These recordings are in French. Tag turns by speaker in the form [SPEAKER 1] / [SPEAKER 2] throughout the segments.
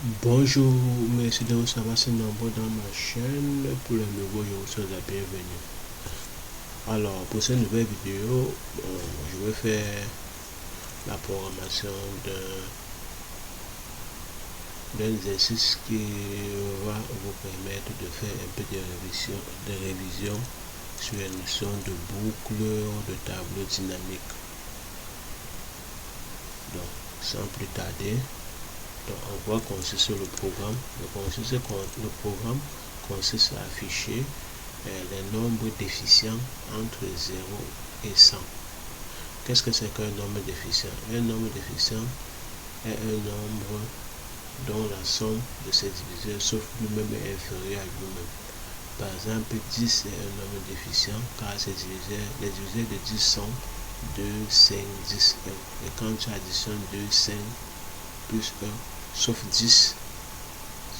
[SPEAKER 1] Bonjour, merci de recevoir ce nombre dans ma chaîne. Pour le nouveau, je vous souhaite la bienvenue. Alors, pour cette nouvelle vidéo, je vais faire la programmation d'un exercice qui va vous permettre de faire un peu de révision sur les notions de boucle, de tableau dynamique. Donc, sans plus tarder, on va consiste le programme. Le programme consiste à afficher les nombres déficients entre 0 et 100. Qu'est-ce que c'est qu'un nombre déficient? Un nombre déficient est un nombre dont la somme de ses diviseurs sauf lui-même est inférieure à lui-même. Par exemple, 10 est un nombre déficient car les diviseurs de 10 sont 2, 5, 10, 1. Et quand tu additionnes 2, 5 plus 1, sauf 10,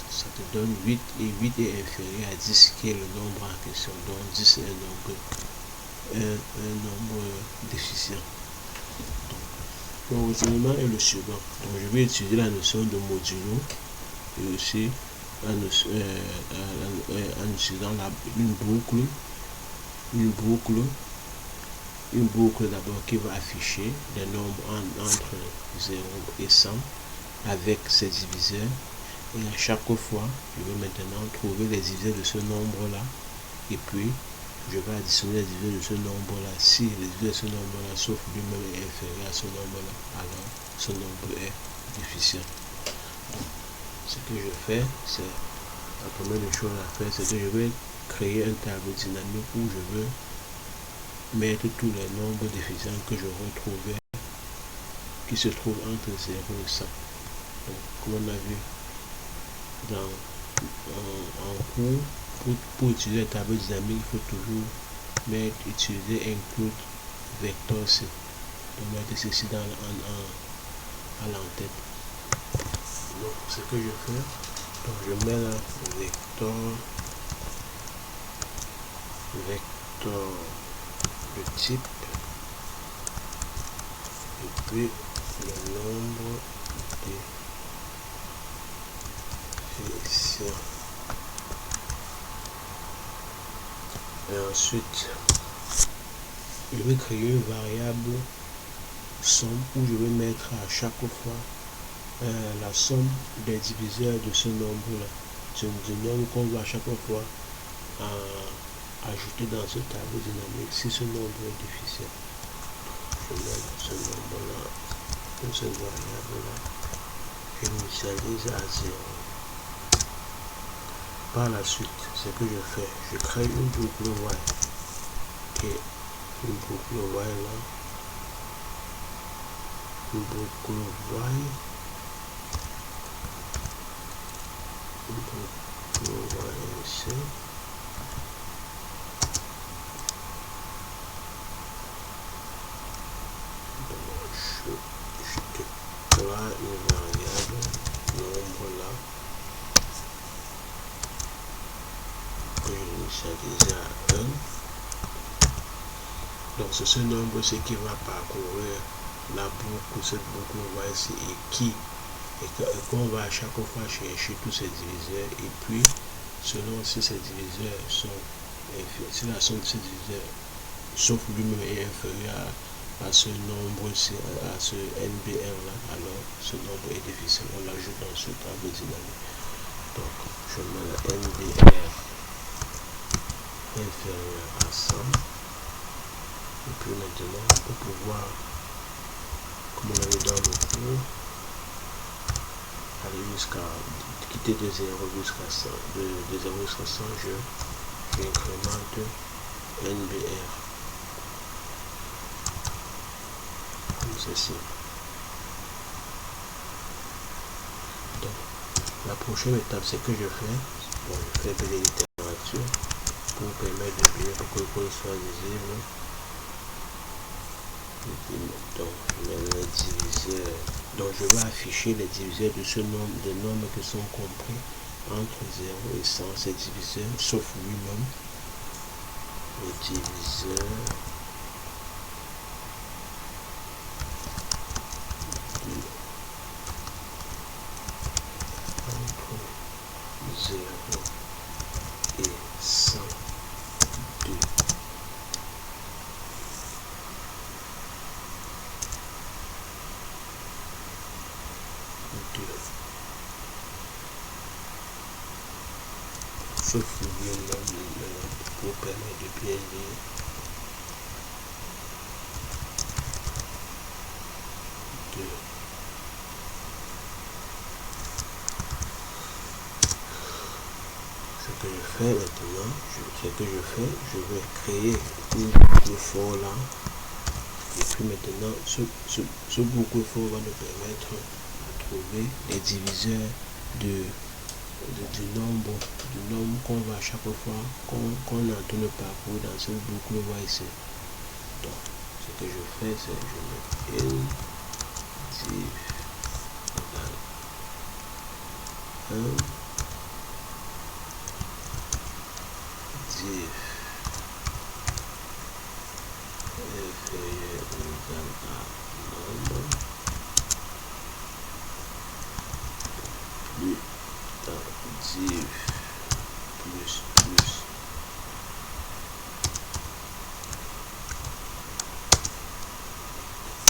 [SPEAKER 1] ça te donne 8 et 8 est inférieur à 10 qui est le nombre en question. Donc 10 est un nombre déficient. Donc, le raisonnement est le suivant. Donc je vais utiliser la notion de modulo et aussi en utilisant une boucle d'abord qui va afficher des nombres entre 0 et 100 avec ses diviseurs. Et à chaque fois, je vais maintenant trouver les diviseurs de ce nombre-là. Et puis, je vais additionner les diviseurs de ce nombre-là. Si les diviseurs de ce nombre-là, sauf lui-même, est inférieur à ce nombre-là, alors ce nombre est déficient. Donc, ce que je fais, c'est la première des choses à faire, c'est que je vais créer un tableau dynamique où je veux mettre tous les nombres déficients que je retrouvais qui se trouvent entre 0 et 100. Donc, comme on a vu en cours, pour utiliser le tableau dynamique, il faut toujours utiliser include vector C. Donc mettre ceci à l'entête. Donc ce que je fais, donc je mets là vector de type et puis le nombre déficients. Et ensuite, je vais créer une variable somme où je vais mettre à chaque fois la somme des diviseurs de ce nombre-là. C'est du nombre qu'on va à chaque fois ajouter dans ce tableau dynamique si ce nombre est déficient. Je mets ce nombre-là, cette variable-là, j'initialise à 0. Par la suite, ce que je fais, je crée une boucle while et une boucle while là, une boucle while ici. Je déclare une variable nombre là que j'initialise à 1. Donc c'est ce nombre c'est qui va parcourir la boucle, cette boucle while et qu'on va à chaque fois chercher tous ces diviseurs et puis selon si ces diviseurs sont si la somme de ces diviseurs sauf lui-même est inférieur à ce nombre, à ce NBR là, alors ce nombre est déficient. On l'ajoute dans ce tableau dynamique. Donc je mets la NBR inférieur à 100 et puis maintenant pour pouvoir, comme on avait dans le cours, aller jusqu'à quitter de 0 jusqu'à 100, de 0 jusqu'à 100, j'incrémente NBR comme ceci. Donc la prochaine étape, c'est que je fais, je fais de l'itérature pour permettre de bien pour que le code soit lisible. Donc je mets les diviseurs. Donc je vais afficher les diviseurs de ce nombre, des nombres qui sont compris entre 0 et 100, ces diviseurs, sauf lui-même. Les diviseurs 0 et 102. Sauf pour permettre de bien lire. Ce que je fais maintenant, je vais créer une boucle for là. Et puis maintenant, ce boucle for va nous permettre de trouver les diviseurs du nombre qu'on va à chaque fois qu'on entend le parcours dans ce boucle va ici. Donc, ce que je fais, c'est je mets L div égale 1 div inférieur ou égal à nombre plus div plus.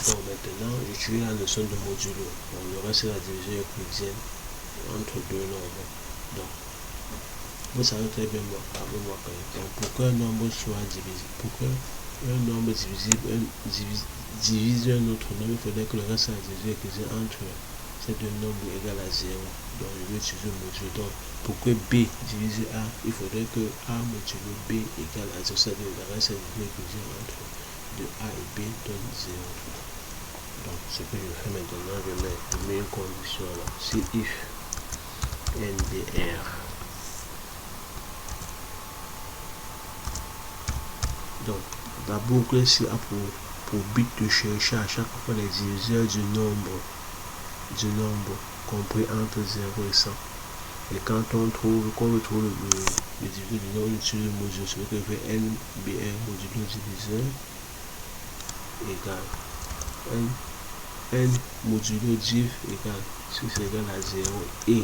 [SPEAKER 1] Donc maintenant, j'utilise la notion de modulo. Donc le reste c'est la division euclidienne entre deux nombres. Donc, vous savez très bien avec moi quand même. Donc pour qu'un nombre soit divisible, pour qu'un nombre divise un autre nombre, il faudrait que le reste soit la division euclidienne entre ces deux nombres égale à 0. Donc je vais utiliser le modulo. Donc pour que B divise A, il faudrait que A modulo B égale à 0. C'est-à-dire le reste est la division euclidienne entre de A et B donne 0. Donc ce que je fais maintenant, je mets une condition là. Si if NBR, donc la boucle ici a pour but de chercher à chaque fois les diviseurs du nombre compris entre 0 et 100. Et quand on retrouve le diviseur du nombre, on utilise le modulo. Ce que je fais NBR modulo diviseur égale n modulo div égale 6 égale à 0 et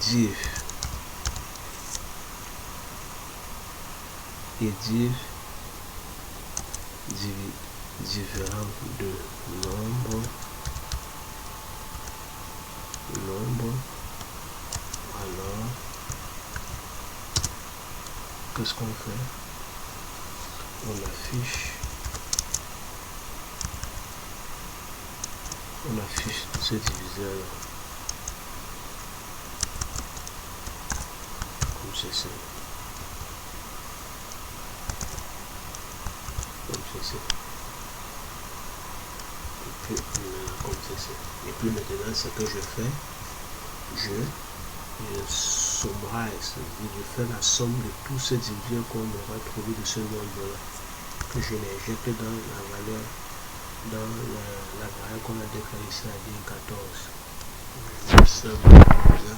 [SPEAKER 1] div différent de nombre, alors qu'est-ce qu'on fait? On affiche ce diviseur là comme ceci. Et puis maintenant ce que je fais, je summarize, je fais la somme de tous ces diviseurs qu'on aura trouvé de ce nombre là, que je l'injecte dans la valeur, dans la variable qu'on a déclarée ici à dire 14. Je somme là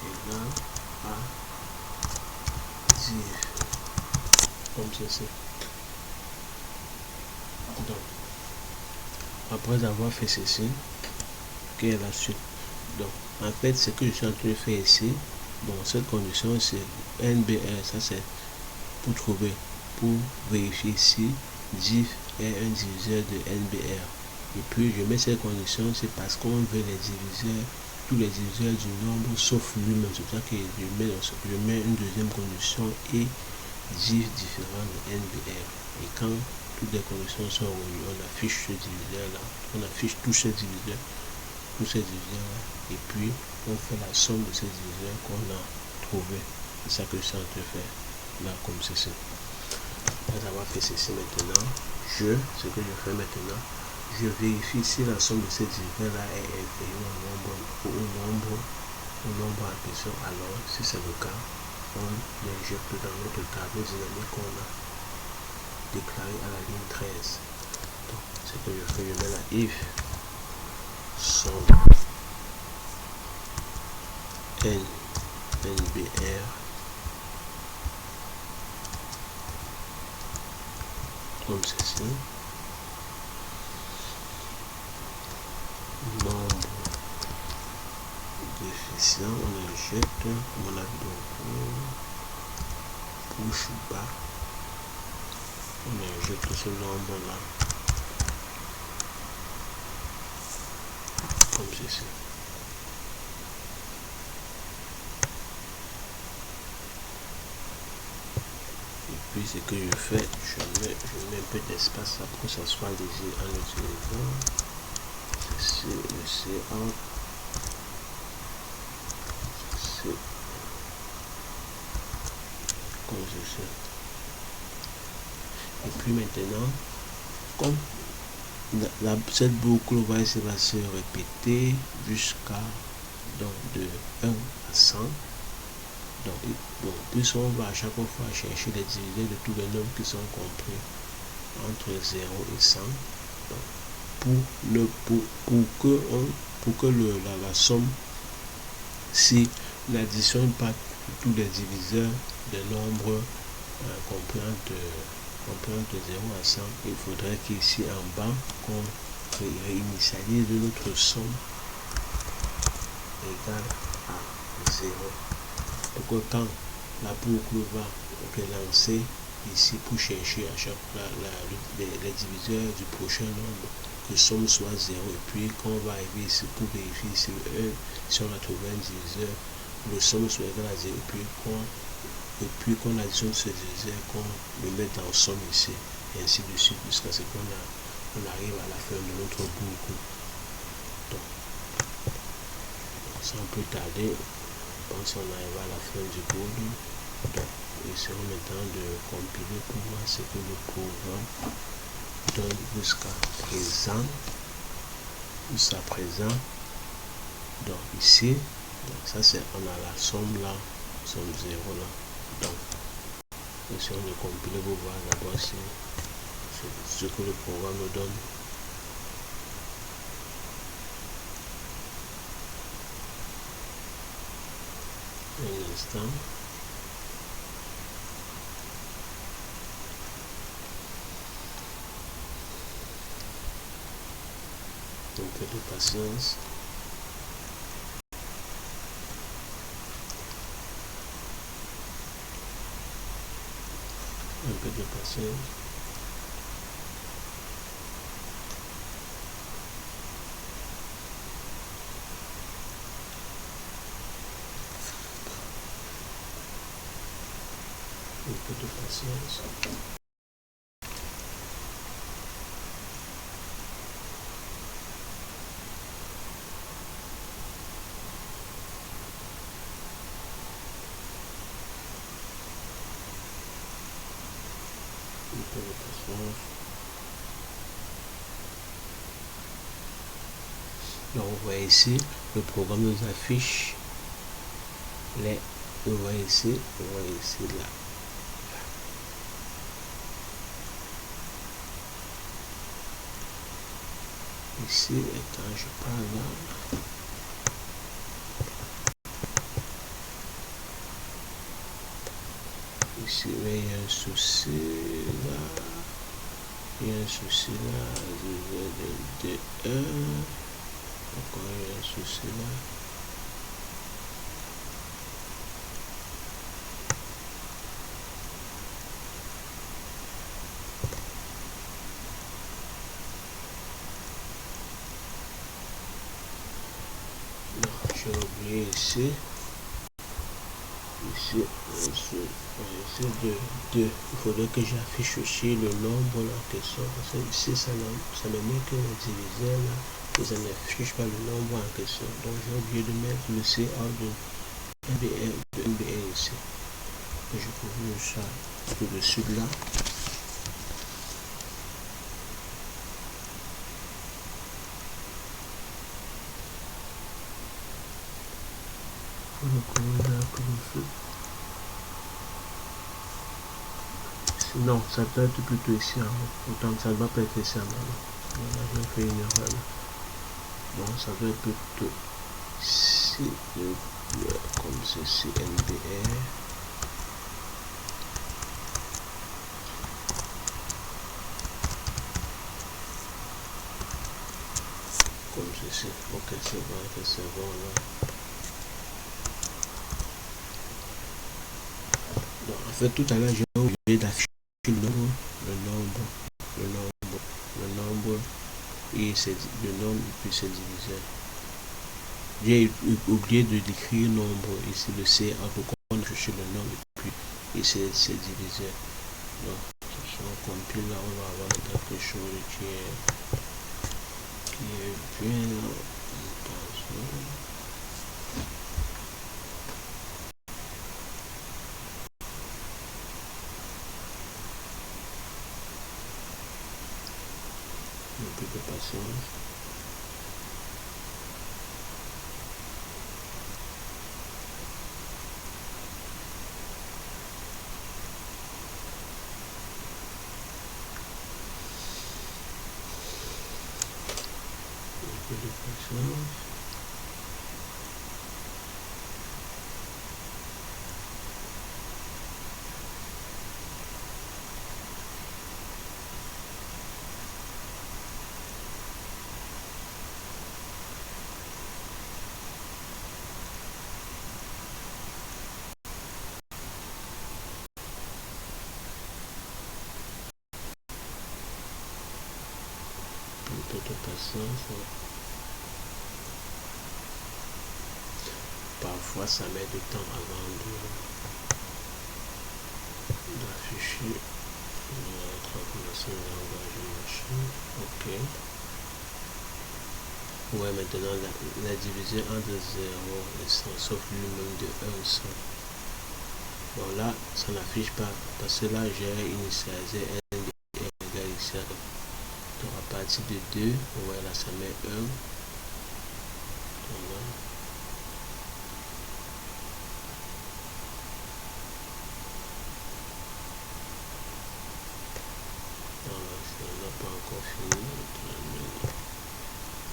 [SPEAKER 1] égale à 10 comme ceci. Donc, après avoir fait ceci, quelle est la suite? Donc, en fait, ce que je suis en train de faire ici, bon, cette condition, c'est NBR, ça c'est pour vérifier si div est un diviseur de NBR. Et puis, je mets cette condition, c'est parce qu'on veut les diviseurs, tous les diviseurs du nombre sauf lui-même. C'est pour ça que je mets une deuxième condition et div différent de NBR. Et quand toutes les conditions sont réunies, on affiche ce diviseur là, on affiche tous ces diviseurs là, et puis on fait la somme de ces diviseurs qu'on a trouvé. C'est ça que je suis en train de faire là comme ceci. Après avoir fait ceci maintenant, ce que je fais maintenant, je vérifie si la somme de ces diviseurs là est inférieure au nombre en question. Alors si c'est le cas, on l'injecte dans notre tableau dynamique qu'on a déclaré à la ligne 13. Donc ce que je fais, je mets la if somme NBR comme ceci. Ici, on injecte, comme on a vu donc, push bas. On injecte ce nombre-là, comme ceci. Et puis, ce que je fais, je mets un peu d'espace là pour que ça soit léger en utilisant le C1. Comme ceci. Et puis maintenant, comme cette boucle va se répéter jusqu'à de 1 à 100. Donc, plus on va à chaque fois chercher les diviseurs de tous les nombres qui sont compris entre 0 et 100. Donc, pour que la somme, si l'addition pas tous les diviseurs des nombres compris entre 0 à 100, il faudrait qu'ici en bas, qu'on réinitialise notre somme égale à 0. Donc quand la boucle va relancer ici pour chercher à chaque fois les diviseurs du prochain nombre, que somme soit 0, et puis quand on va arriver ici pour vérifier si on a trouvé un diviseur, le somme soit égal à 0, et puis qu'on additionne ce diviseur, qu'on le met en somme ici, et ainsi de suite, jusqu'à ce qu'on arrive à la fin de notre boucle. Donc, sans plus tarder, je pense qu'on arrive à la fin du boucle. Donc, essayons maintenant de compiler pour voir ce que le programme donne jusqu'à présent. Donc ici, donc ça c'est, on a la somme là, somme 0 là. Donc, essayons de compiler pour voir d'abord ce que le programme nous donne. Un instant. Un peu de patience. Un peu de patience. Un peu de patience. Donc vous voyez ici, le programme nous affiche vous voyez ici là. Ici, quand je parle là, ici, il y a un souci là, de 1, encore il y a un souci là. J'ai oublié ici. Il faudrait que j'affiche aussi le nombre en question, parce que ici ça ne met que le diviseur là, et ça n'affiche pas le nombre en question. Donc j'ai oublié de mettre le CA de MBA ici. Et je peux voir ça tout de suite là. Non, ça peut être plutôt ici en haut. Autant que ça ne va pas être ici en haut. Voilà, j'ai fait une erreur là. Bon, ça doit être plutôt ici, comme ceci, NBR. Comme ceci. Ok, c'est bon là. fait, tout à l'heure, j'ai oublié d'afficher le nombre, et c'est le nombre et puis c'est divisé. J'ai oublié de décrire nombre ici, le C, on affiche le nombre et puis ici c'est divisé. Donc, si on compile là, on va avoir quelque chose qui est bien. Un peu de patience. Un peu de patience. Un peu de patience. Parfois ça met du temps avant d'afficher la calculation de langage machine. Ok. Ouais, maintenant la division entre 0 et 100, sauf lui-même de 1 100. Bon là, ça n'affiche pas parce que là j'ai initialisé n égale ici à 1. Donc à partir de 2, ouais, là ça met 1. Voilà. On n'a pas encore fini.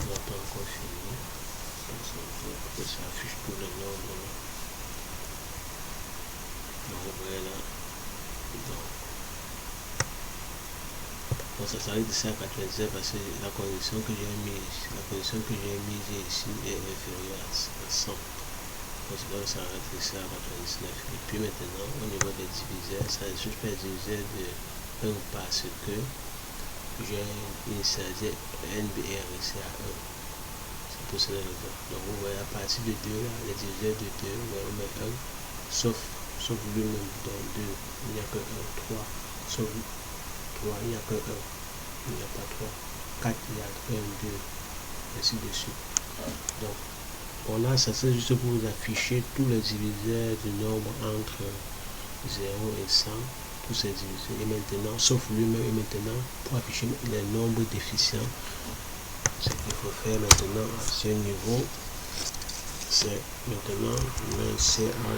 [SPEAKER 1] On n'a pas encore fini. Donc, ça affiche tous les nombres. Donc voilà. Donc ça s'arrête ici à 97 parce que la condition que j'ai mise ici est inférieure à 100. Donc ça s'arrête ici à 99. Et puis maintenant, au niveau des diviseurs, ça je fais diviser de 1 parce que j'ai initialisé NBR ici à 1. C'est pour cela. Donc vous voyez à partir de 2, là, les diviseurs de 2, on met 1, sauf lui-même dans 2, il n'y a que 1, 3, sauf 3, il n'y a que 1, il n'y a pas 3, 4, il y a 1, 2, ainsi de suite. Donc, on a ça, c'est juste pour vous afficher tous les diviseurs du nombre entre 0 et 100, tous ces diviseurs, et maintenant, sauf lui-même, et maintenant, pour afficher les nombres déficients, ce qu'il faut faire maintenant à ce niveau, c'est maintenant un C en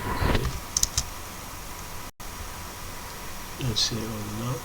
[SPEAKER 1] A.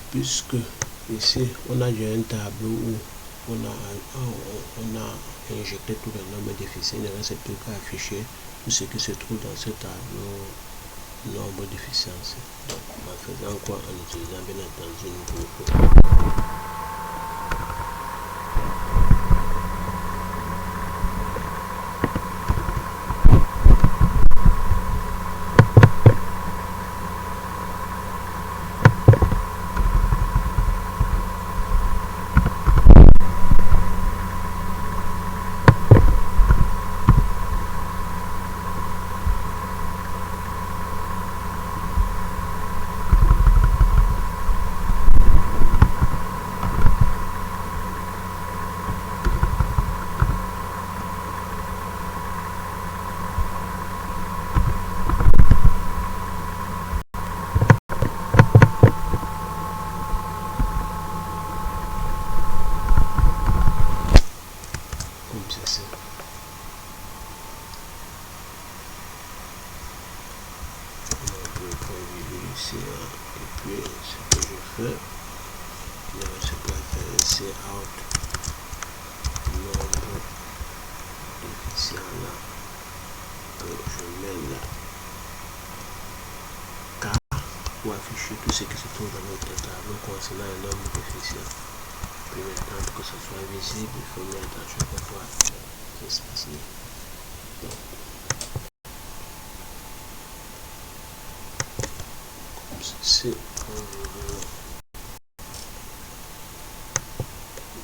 [SPEAKER 1] Puisque ici on a un tableau où on a injecté tous les nombres déficients, il ne reste plus qu'à afficher tout ce qui se trouve dans ce tableau nombre déficients. Donc en faisant quoi? En utilisant bien entendu une boucle. Donc je peux faire ici out nombre déficient là que je mets là K pour afficher tout ce qui se trouve dans notre tableau concernant le nombre déficient. Puis maintenant, pour que ce soit visible, il faut mettre à chaque fois espace. Donc, comme ceci,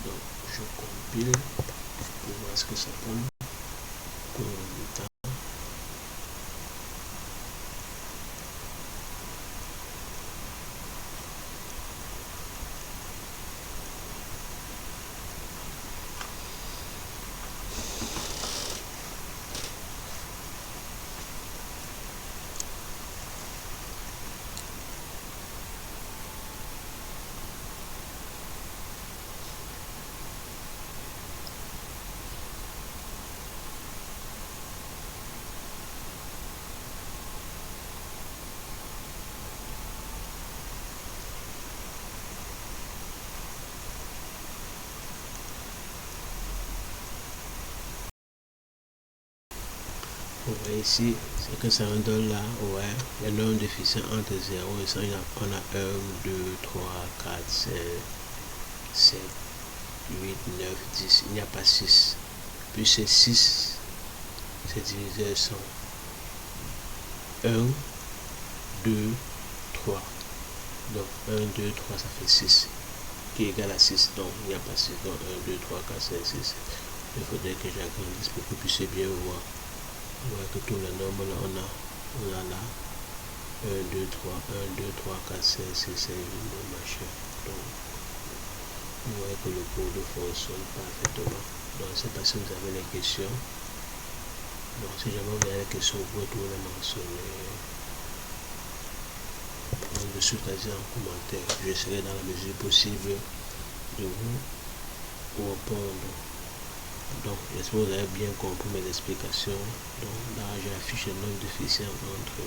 [SPEAKER 1] donc je compile pour voir ce que ça donne pour le résultat. Vous voyez ici, ce que ça me donne là, ouais, le nombre déficient entre 0 et 100, on a 1, 2, 3, 4, 5, 7, 8, 9, 10, il n'y a pas 6. Puis c'est 6, c'est divisé 100. 1, 2, 3. Donc 1, 2, 3, ça fait 6. Qui est égal à 6, donc il n'y a pas 6. Donc 1, 2, 3, 4, 5, 6. Il faudrait que j'agrandisse pour que vous puissiez bien voir. Vous voyez que tous les nombres là, on a là 1, 2, 3, 1, 2, 3, 4, 5, 6, 7, 8, 9, machin. Donc, vous voyez que le code fonctionne parfaitement. Donc, c'est parce que vous avez les questions. Donc, si jamais vous avez des questions, vous pouvez toujours les mentionner en dessous, c'est-à-dire en commentaire. J'essaierai dans la mesure possible de vous répondre. Donc, j'espère que vous avez bien compris mes explications. Donc, là, j'affiche le nombre déficient entre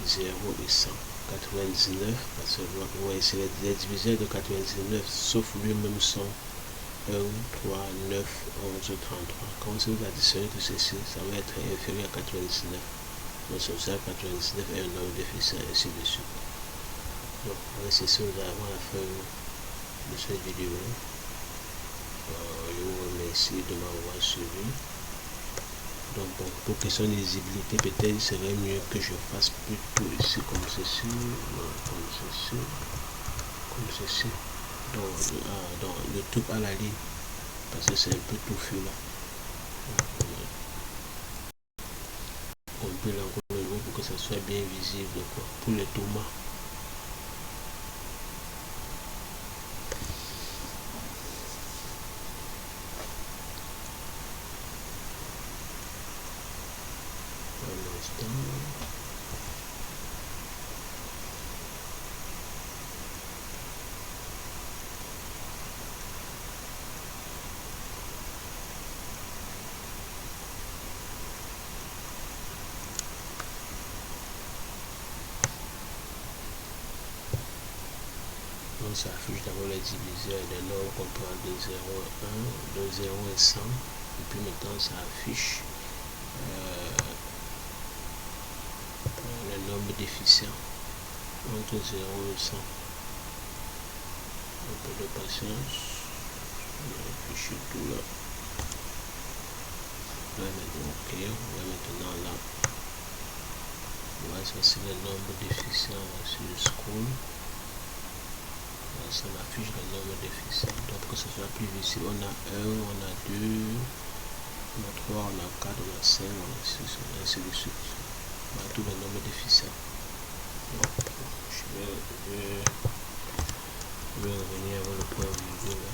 [SPEAKER 1] 0 et 100. 99, parce que vous voyez, c'est les diviseurs de 99, sauf lui-même sont 1, 3, 9, 11, 33. Quand vous additionnez tout ceci, ça va être inférieur à 99. Donc, c'est ça, 99 est un nombre déficient, ainsi de suite. Donc, avec ceci, nous arrivons à la fin de cette vidéo. Je vous remercie de m'avoir suivi. Donc, bon, pour question de lisibilité, peut-être il serait mieux que je fasse plutôt ici comme ceci, comme ceci, comme ceci. Donc le truc à la ligne, parce que c'est un peu touffu là. On peut l'encore le pour que ça soit bien visible quoi, pour les tomates. Donc ça affiche d'abord les diviseurs, les nombres qu'on prend de 0 à 1, de 0 et 100. Et puis maintenant ça affiche le nombre déficient entre 0 et 100. Un peu de patience. On va afficher tout là. On va mettre OK. On va maintenant là. Voilà, ça c'est le nombre déficient sur le scroll. Ça m'affiche le nombre déficient. Donc pour que ce soit plus visible, on a 1, on a 2, on a 3, on a 4, on a 5, on a 6, on a ainsi de suite. On a tout le nombre déficient. Donc, je vais revenir avec le point vidéo là.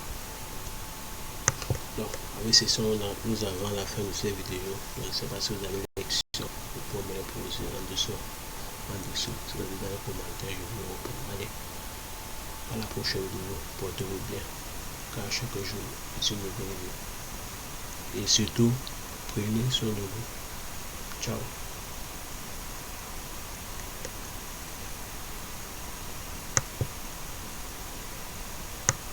[SPEAKER 1] Donc avec ceci, nous avons la fin de cette vidéo. Je ne sais pas si vous avez des questions, vous pouvez me les poser en dessous. Si vous avez des commentaires, je vous réponds. Allez, à la prochaine vidéo, portez-vous bien, car chaque jour est une nouvelle vie. Et surtout, prenez soin de vous. Ciao.